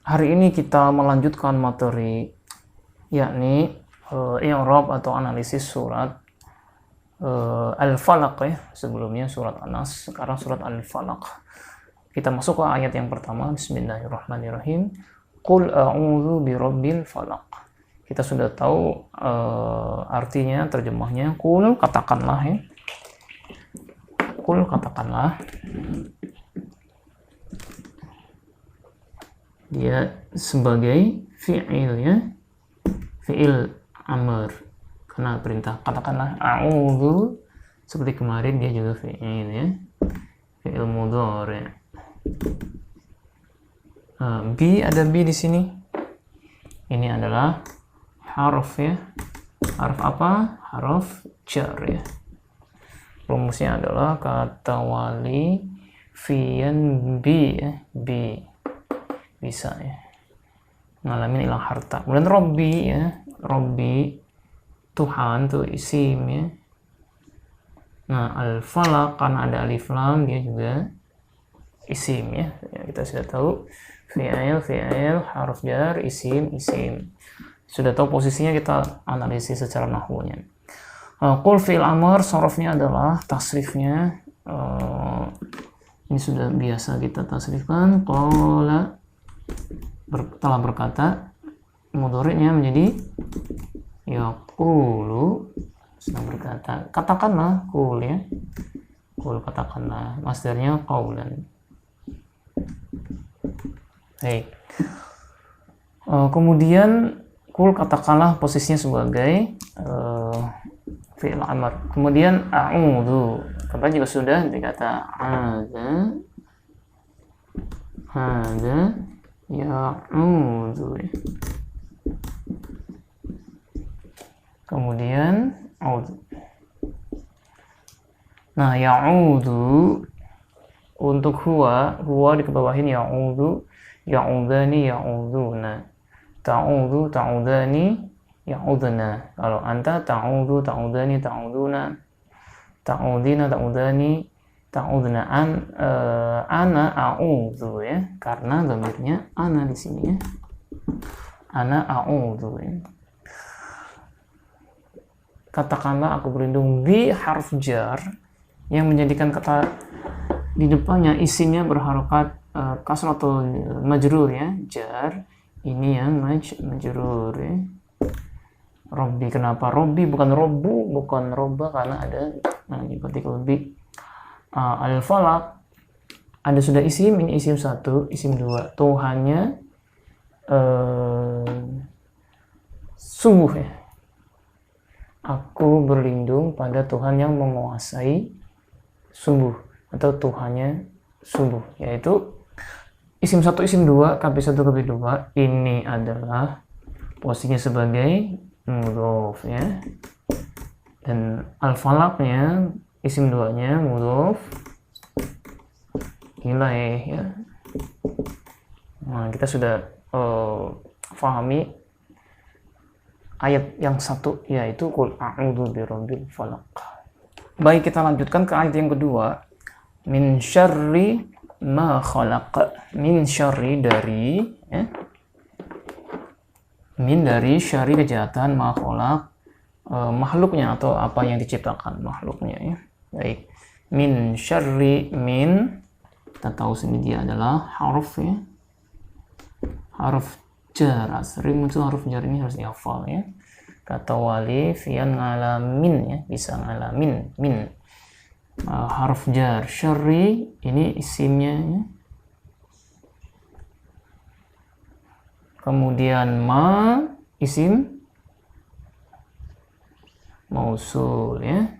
Hari ini kita melanjutkan materi yakni i'rab atau analisis surat Al-Falaq ya. Sebelumnya surat An-Nas, sekarang surat Al-Falaq. Kita masuk ke ayat yang pertama. Bismillahirrahmanirrahim. Qul a'udzu birabbil falaq. Kita sudah tahu artinya, terjemahnya. Qul, katakanlah ya. Qul, katakanlah. Dia sebagai fi'il ya, fi'il amr, karena perintah. Katakanlah a'udzu, seperti kemarin dia juga fi'il ya, fi'il mudhari'. Bi, ada bi di sini. Ini adalah harf ya. Harf apa? Harf jar ya. Rumusnya adalah kata wali fiyan bi ya, bi, bisa ya, ngalamin ilang harta. Kemudian Robbi ya, Robbi Tuhan tuh isim ya. Nah, Al-Falaq karena ada alif lam dia juga isim ya. Kita sudah tahu fi'il, harf jar, isim. Sudah tahu posisinya, kita analisis secara nahwunya. Qul fi'il amr, sorofnya adalah tasrifnya. Ini sudah biasa kita tasrifkan. Qala, telah berkata, mudhari'nya menjadi yaqulu, sedang berkata. Katakanlah, qul ya, qul, katakanlah. Masdarnya qaulan. Baik. Kemudian qul, katakanlah, posisinya sebagai fi'il amr. Kemudian a'udzu, kemarin juga sudah dikata ada ya'udzu. Kemudian a'udzu. Nah, ya'udzu untuk huwa dikebawahin ya'udzu, ya'udzani, ya'udzuna, ta'udzu, ta'udzani, ya'udzna. Kalau anta ta'udzu, ta'udzani, ta'udzuna, ta'udzina, ta'udzani, ta'udzna. Ana a'udzu ya, karena dhamirnya ana di sini ya. Ana a'udzu ya. Katakanlah aku berlindung bi harf jar yang menjadikan kata di depannya isimnya berharokat kasratul majrur ya, jar. Ini yang majrur ya. Robbi, kenapa Robbi bukan Robbu, bukan Robba, karena ada partikel bi. Al-Falaq ada sudah isim, ini isim 1, isim 2. Tuhannya sungguh ya. Aku berlindung pada Tuhan yang menguasai sungguh, atau Tuhannya sungguh, yaitu isim 1, isim 2, KB1, KB2. Ini adalah posisinya sebagai mudhof ya. Dan al-falaqnya isim 2-nya mudhof ilaih ya. Nah, kita sudah pahami ayat yang satu, yaitu qul a'udzu birabbil falaq. Baik, kita lanjutkan ke ayat yang kedua. Min syarri ma khalaq. Min syarri, dari ya. Min, dari, syarri, kejahatan, ma khalaq, makhluknya atau apa yang diciptakan, makhluknya ya. Baik. Min syarri, min, kita tahu sini dia adalah harf ya. Harf jar, sering muncul harf jar ini, harus dihafal ya. Kata wali fiyan ngalamin ya, bisa ngalamin, min. Harf jar, syarri ini isimnya ya. Kemudian ma, isim mausul ya.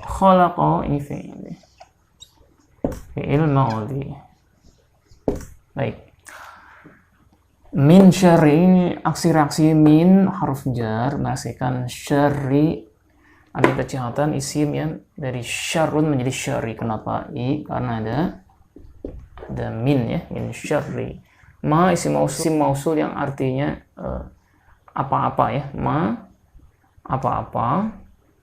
Khalaqa, ini fi'il maudhi. Baik. Min syarri, ini aksi reaksi min harf jar menghasilkan syarri, ada kejahatan, isim yang dari syarrun menjadi syarri. Kenapa? Karena ada min ya, min syarri. Ma isim mausul yang artinya apa-apa ya, ma apa-apa,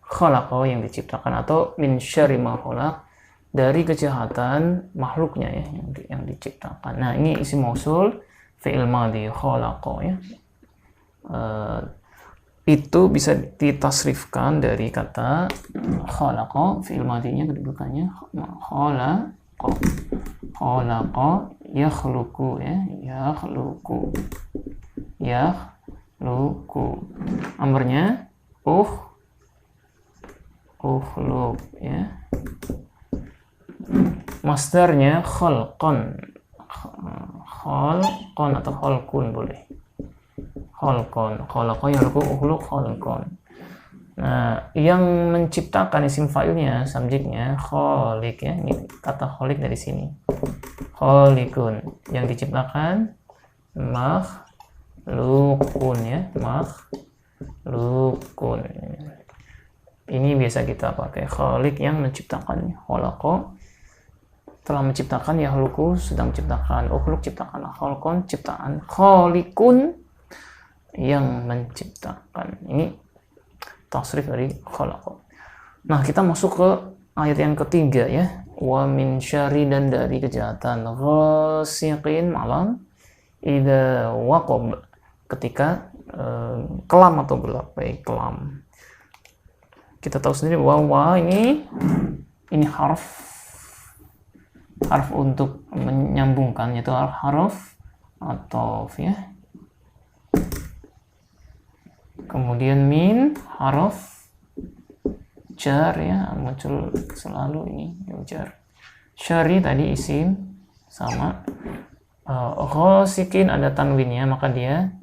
khalaqa yang diciptakan, atau min syarri ma khalaq, dari kejahatan makhluknya ya, yang diciptakan. Nah, ini isim mausul fi'il madhi khalaqa ya. Itu bisa ditasrifkan dari kata khalaqa, fi'il madhinya kedudukannya khalaqa yakhluqu ya, yakhluqu amrnya ukhluk ya. Masdarnya khalqan atau khalqun boleh. Khalqan, khalaqa yakhluqu ukhluk khalqan. Nah, yang menciptakan isim fa'ilnya, subjeknya khaliq ya. Ini kata khaliq dari sini. Khaliqun, yang diciptakan makhlukun ya, makhlukun. Ini biasa kita pakai khaliq yang menciptakan. Khalaqa telah menciptakan, yakhluqu sedang menciptakan, ukhluk ciptakan, khalqan ciptaan, khaliqun yang menciptakan. Ini tasrif dari khalaqa. Nah, kita masuk ke ayat yang ketiga ya. Wa min syarri, dan dari kejahatan, ghasiqin malam, idza waqab, ketika kelam atau gelap. Baik, kelam. Kita tahu sendiri bahwa ini harf untuk menyambungkan, yaitu harf atau ya. Kemudian min harf jar ya, muncul selalu ini jar. Syari tadi isim sama. Ghasikin ada tanwinnya, maka dia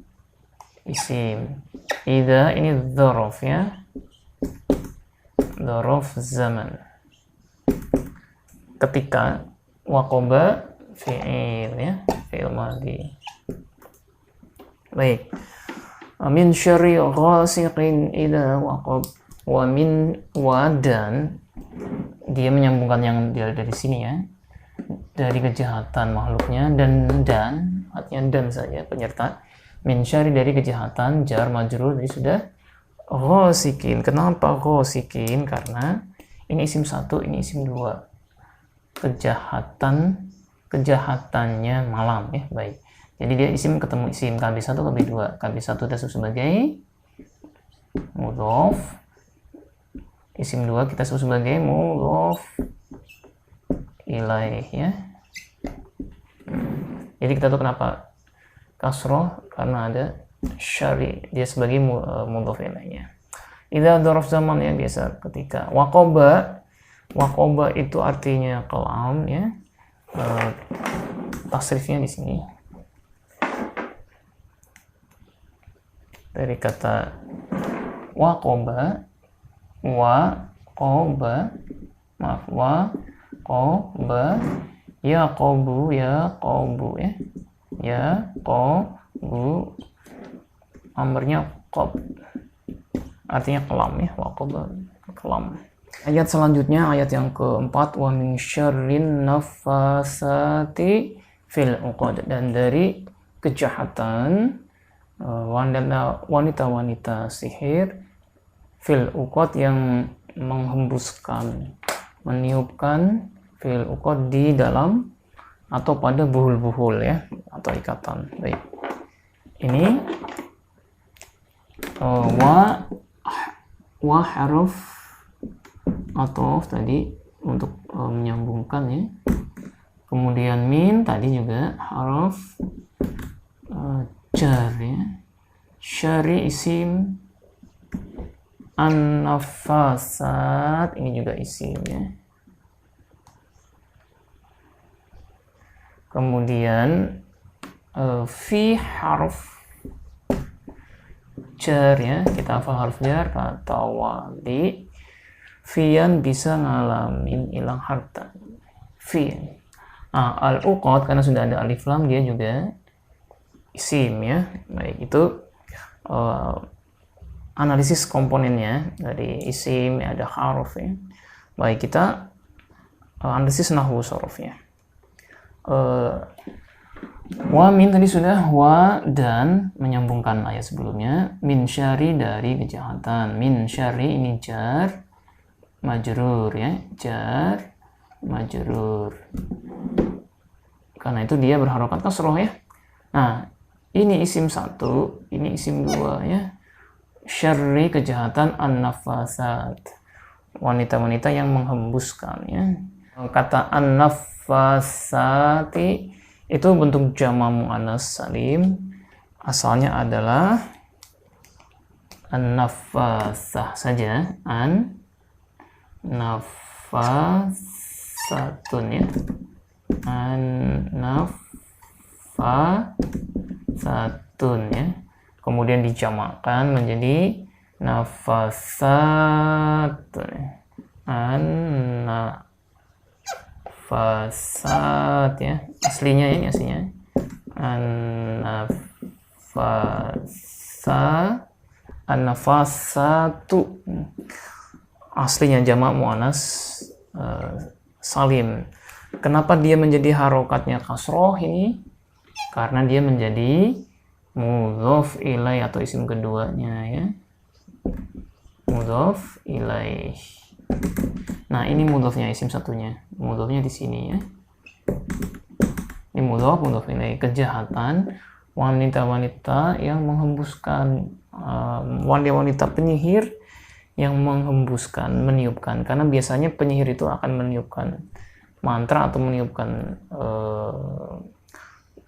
isim. Idza ini dzaraf ya, dzaraf zaman. Ketika, waqaba fi'il ya, fi'il madhi. Baik. Min syarri ghasiqin idza waqab. Wa min, wa, dan dia menyambungkan yang dari sini ya, dari kejahatan makhluknya, dan artinya dan saja penyerta. Min syarri dari kejahatan, jar majrur, jadi sudah ghasiqin. Kenapa ghasiqin? Karena ini isim satu, ini isim dua. Kejahatannya malam ya. Baik, jadi dia isim ketemu isim, KB1 KB2. KB1 disebut sebagai mudhof, isim 2 kita sebut sebagai mudhof ilaih ya. Jadi kita tahu kenapa kasroh, karena ada syari, dia sebagai mudhof ilaihnya. Idza dzaraf zaman ya, biasa ketika. Waqaba itu artinya kelam ya. Tasrifnya di sini dari kata waqaba yaqabu ya, yaqabu amrnya qab, artinya kelam ya, waqaba kelam. Ayat selanjutnya, ayat yang keempat, wa min syarrin nafasati fil uqad, dan dari kejahatan wanita-wanita sihir fil uqad, yang menghembuskan, meniupkan fil uqad, di dalam atau pada buhul-buhul ya, atau ikatan. Baik, ini wa haruf atau tadi untuk menyambungkan ya. Kemudian min tadi juga harf jar ya. Syari isim, an-nafasat ini juga isim ya. Kemudian fi harf jar ya, kita hafal harf jar, kata wali. Fian bisa ngalamin hilang harta. Fian. Al-uqad karena sudah ada alif lam, dia juga isim ya. Baik, itu analisis komponennya dari isim, ada haruf ya. Baik, kita analisis nahwu sorofnya. Wa min tadi sudah, wa dan menyambungkan ayat sebelumnya. Min syari dari kejahatan. Min syari ini jar majrur ya, jar majrur. Karena itu dia berharokat kasroh ya. Nah, ini isim 1, ini isim 2 ya. Syarri, kejahatan, an-nafasat, wanita-wanita yang menghembuskan ya. Kata an-nafasati itu bentuk jama' muannas salim, asalnya adalah an-nafasah saja, an-nafasatun ya, an-nafasatun ya. Kemudian dijamakkan menjadi nafasatun, an-nafasat ya. Aslinya ini aslinya an-nafasatu, aslinya jamak muannas salim. Kenapa dia menjadi harokatnya kasroh ini? Karena dia menjadi mudhof ilaih atau isim keduanya ya, mudhof ilaih. Nah, ini mudhofnya isim satunya, mudhofnya di sini ya. Ini mudhof ilaih, kejahatan wanita-wanita yang menghembuskan, wanita-wanita penyihir yang menghembuskan, meniupkan. Karena biasanya penyihir itu akan meniupkan mantra atau meniupkan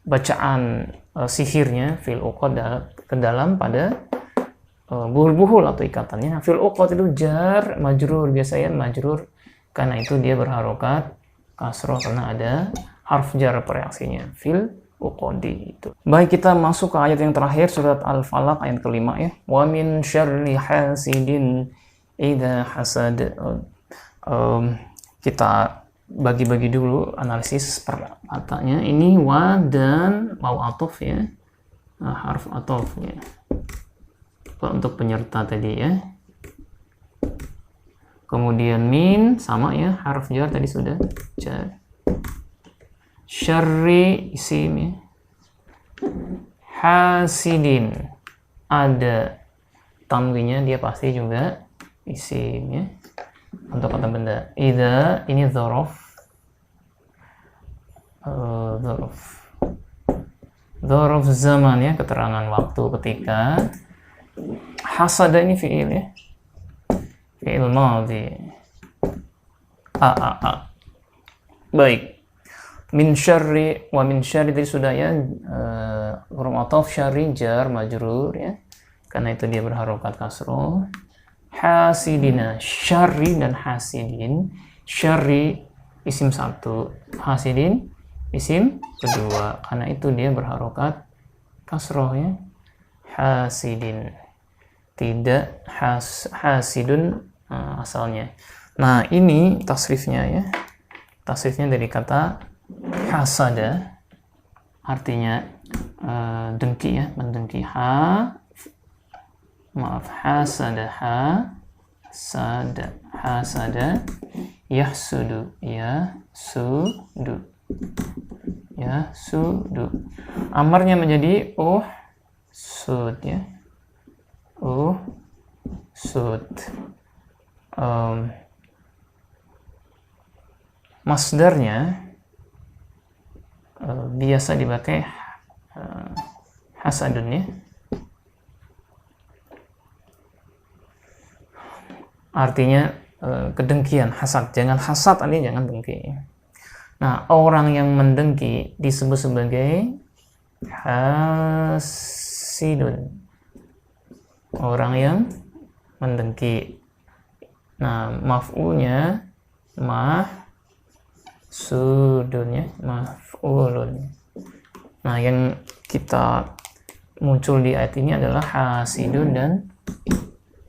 bacaan sihirnya fil uqad ke dalam pada buhul-buhul atau ikatannya. Fil uqad itu jar majrur, biasanya majrur, karena itu dia berharokat kasroh karena ada harf jar pereaksinya fil uqadi itu. Baik, kita masuk ke ayat yang terakhir, surat Al-Falaq ayat kelima ya. Wa min syarri hasidin idza hasad. Kita bagi-bagi dulu analisis per katanya. Ini wa dan waw atof ya, harf atof ya, untuk penyerta tadi ya. Kemudian min sama ya, harf jar tadi sudah jar. Syarri isim ya. Hasidin ada tanwinnya, dia pasti juga isim ya, untuk kata benda. Idza ini dzaraf, dzaraf zaman ya, keterangan waktu ketika. Hasada ini fi'il ya, fi'il madhi. Baik, min syarri, wa min syarri tadi sudah ya, huruf ataf syarri jar majrur ya, karena itu dia berharokat kasroh. Hasidina, syarri dan hasidin. Syarri isim 1, hasidin isim kedua, karena itu dia berharokat kasroh ya. Hasidin, tidak hasidun asalnya. Nah, ini tasrifnya ya, tasrifnya dari kata hasada, artinya dengki ya, mendengki. Hasada yahsudu, yahsudu. Amarnya menjadi sud ya, sud. Masdarnya biasa dipakai hasadun ya, artinya kedengkian, hasad. Jangan hasad, artinya jangan dengki. Nah, orang yang mendengki disebut sebagai hasidun, orang yang mendengki. Nah, maf'ulnya mahsudun ya, maf'ulun. Nah, yang kita muncul di ayat ini adalah hasidun dan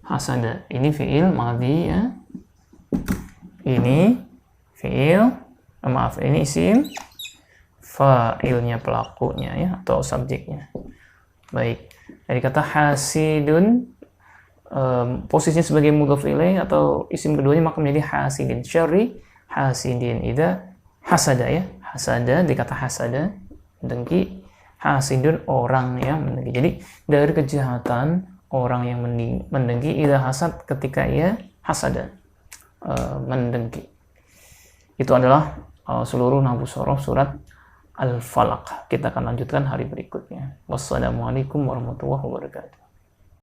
hasada. Ini fi'il madhi ya, ini fi'il, ini isim fa'ilnya, pelakunya ya, atau subjeknya. Baik, dari kata hasidun, posisinya sebagai mudhof ilaih atau isim keduanya, maka menjadi hasidin. Syarri hasidin idza hasada ya, hasada, dikata hasada mendengki, hasidun orang yang mendengki. Jadi dari kejahatan orang yang mendengki, idza hasad ketika ia hasada, mendengki. Itu adalah seluruh nahwu shorof surat Al-Falaq. Kita akan lanjutkan hari berikutnya. Wassalamualaikum warahmatullahi wabarakatuh.